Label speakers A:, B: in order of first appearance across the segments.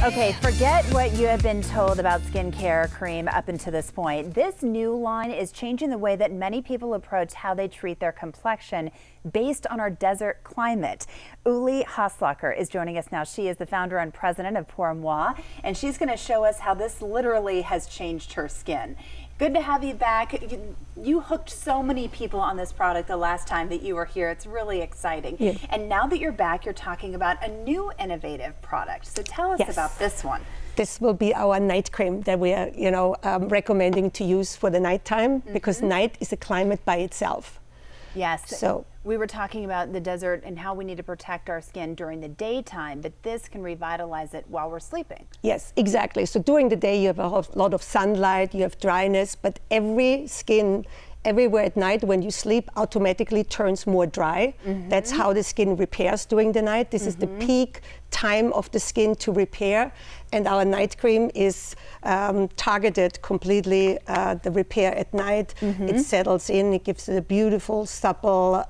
A: Okay, forget what you have been told about skincare cream up until this point. This new line is changing the way that many people approach how they treat their complexion based on our desert climate. Uli Haslacher is joining us now. She is the founder and president of Pour Moi, and she's going to show us how this literally has changed her skin. Good to have you back. You hooked so many people on this product the last time that you were here. It's really exciting. Yeah. And now that you're back, you're talking about a new innovative product. So tell us about this one.
B: This will be our night cream that we are, recommending to use for the nighttime, because night is a climate by itself.
A: Yes. So we were talking about the desert and how we need to protect our skin during the daytime, but this can revitalize it while we're sleeping.
B: Yes, exactly. So during the day you have a lot of sunlight, you have dryness, but every skin everywhere at night when you sleep automatically turns more dry. That's how the skin repairs during the night. This is the peak time of the skin to repair, and our night cream is targeted completely the repair at night. It settles in, it gives it a beautiful supple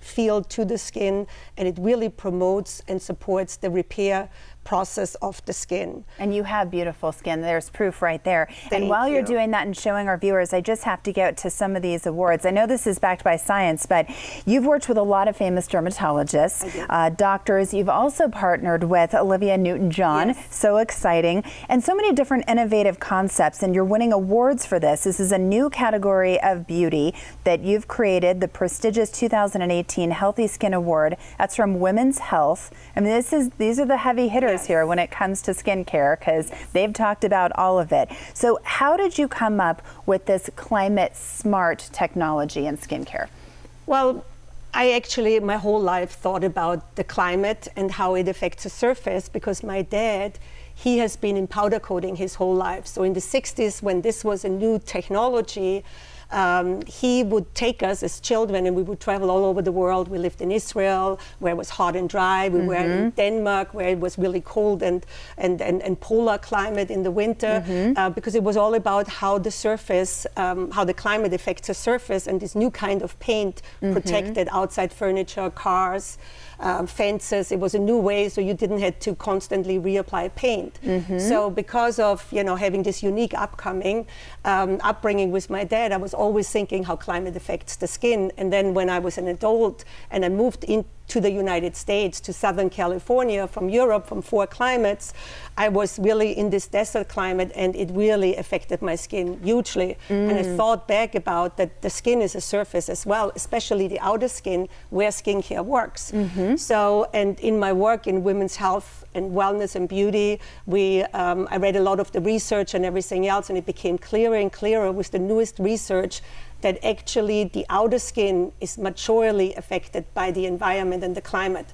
B: feel to the skin, and it really promotes and supports the repair process of the skin.
A: And you have beautiful skin. There's proof right there. And while you're doing that and showing our viewers, I just have to get to some of these awards. I know this is backed by science, but you've worked with a lot of famous dermatologists, doctors. You've also partnered with Olivia Newton-John. So exciting. And so many different innovative concepts, and you're winning awards for this. This is a new category of beauty that you've created, the prestigious 2018 Healthy Skin Award. That's from Women's Health. I mean, these are the heavy hitters here when it comes to skincare, because they've talked about all of it. So how did you come up with this climate smart technology in skincare?
B: Well, I actually my whole life thought about the climate and how it affects the surface, because my dad, he has been in powder coating his whole life. So in the 60s, when this was a new technology, he would take us as children and we would travel all over the world. We lived in Israel, where it was hot and dry. We were in Denmark, where it was really cold and polar climate in the winter, because it was all about how the surface, how the climate affects the surface, and this new kind of paint protected outside furniture, cars, fences. It was a new way, so you didn't have to constantly reapply paint. So because of having this unique upbringing with my dad, I was always thinking how climate affects the skin. And then when I was an adult and I moved into the United States, to Southern California from Europe, from 4 climates, I was really in this desert climate, and it really affected my skin hugely. And I thought back about that the skin is a surface as well, especially the outer skin, where skincare works. So, and in my work in women's health and wellness and beauty, I read a lot of the research and everything else, and it became clearer and clearer with the newest research that actually the outer skin is majorly affected by the environment and the climate,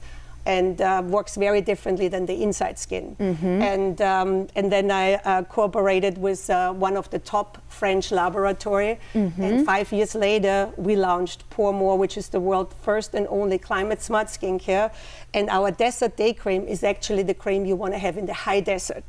B: and works very differently than the inside skin. And then I cooperated with one of the top French laboratory, and 5 years later we launched Pour Moi, which is the world's first and only climate smart skincare. And our desert day cream is actually the cream you want to have in the high desert,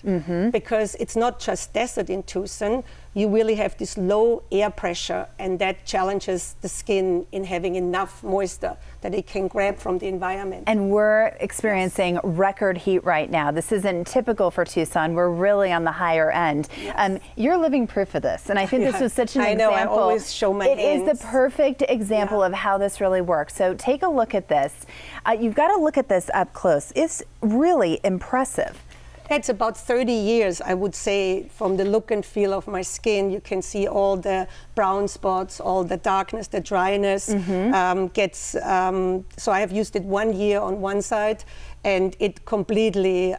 B: because it's not just desert in Tucson. You really have this low air pressure, and that challenges the skin in having enough moisture that it can grab from the environment.
A: And we're experiencing record heat right now. This isn't typical for Tucson. We're really on the higher end. You're living proof of this, and I think this was such an example.
B: I know, I always show my hands.
A: It is the perfect example of how this really works. So take a look at this. You've got to look at this up close. It's really impressive.
B: It's about 30 years, I would say, from the look and feel of my skin. You can see all the brown spots, all the darkness, the dryness. So I have used it 1 year on one side, and it completely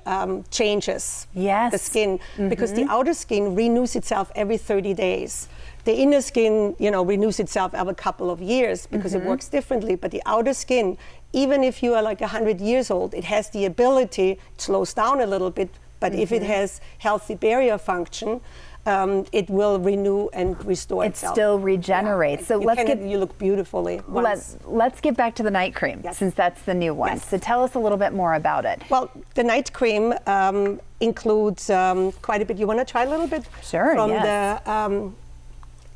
B: changes the skin, because the outer skin renews itself every 30 days. The inner skin, renews itself every couple of years, because it works differently. But the outer skin, even if you are like 100 years old, it has the ability, it slows down a little bit, but if it has healthy barrier function, it will renew and restore itself.
A: It still regenerates. So
B: you look beautifully.
A: Let's get back to the night cream, since that's the new one. So tell us a little bit more about it.
B: Well, the night cream includes quite a bit. You want to try a little bit?
A: Sure.
B: From the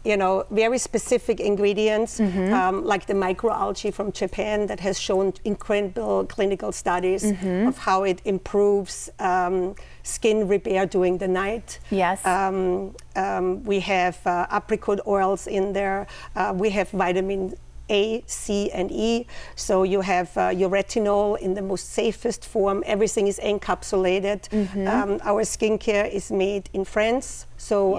B: very specific ingredients, like the microalgae from Japan that has shown incredible clinical studies of how it improves skin repair during the night.
A: Yes.
B: We have apricot oils in there. We have vitamin A, C, and E. So you have your retinol in the most safest form. Everything is encapsulated. Our skincare is made in France. So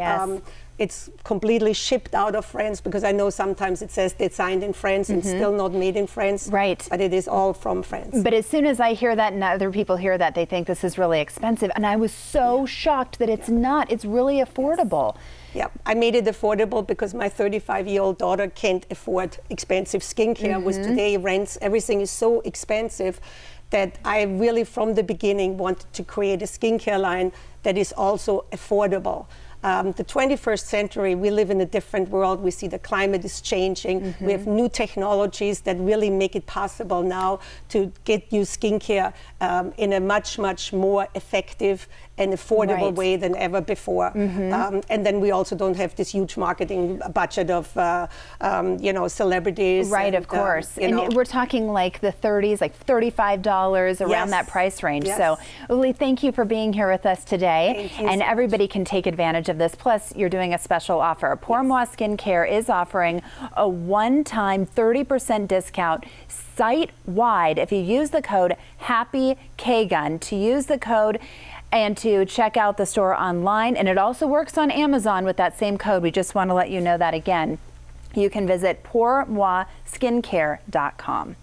B: it's completely shipped out of France, because I know sometimes it says designed in France and still not made in France.
A: Right.
B: But it is all from France.
A: But as soon as I hear that and other people hear that, they think this is really expensive. And I was so shocked that it's not. It's really affordable.
B: Yeah, I made it affordable because my 35-year-old daughter can't afford expensive skincare, which today rents, everything is so expensive that I really from the beginning wanted to create a skincare line that is also affordable. The 21st century, we live in a different world. We see the climate is changing. We have new technologies that really make it possible now to get you skincare in a much, much more effective and affordable way than ever before. And then we also don't have this huge marketing budget of, celebrities.
A: Right,
B: and,
A: of course.
B: and
A: we're talking like the 30s, like $35 around that price range. So, Uli, thank you for being here with us today. And everybody can take advantage of this. Plus, you're doing a special offer. Pour Moi Skincare is offering a one-time 30% discount site-wide if you use the code HAPPYKGUN. To use the code and to check out the store online. And it also works on Amazon with that same code. We just want to let you know that again. You can visit pourmoiskincare.com.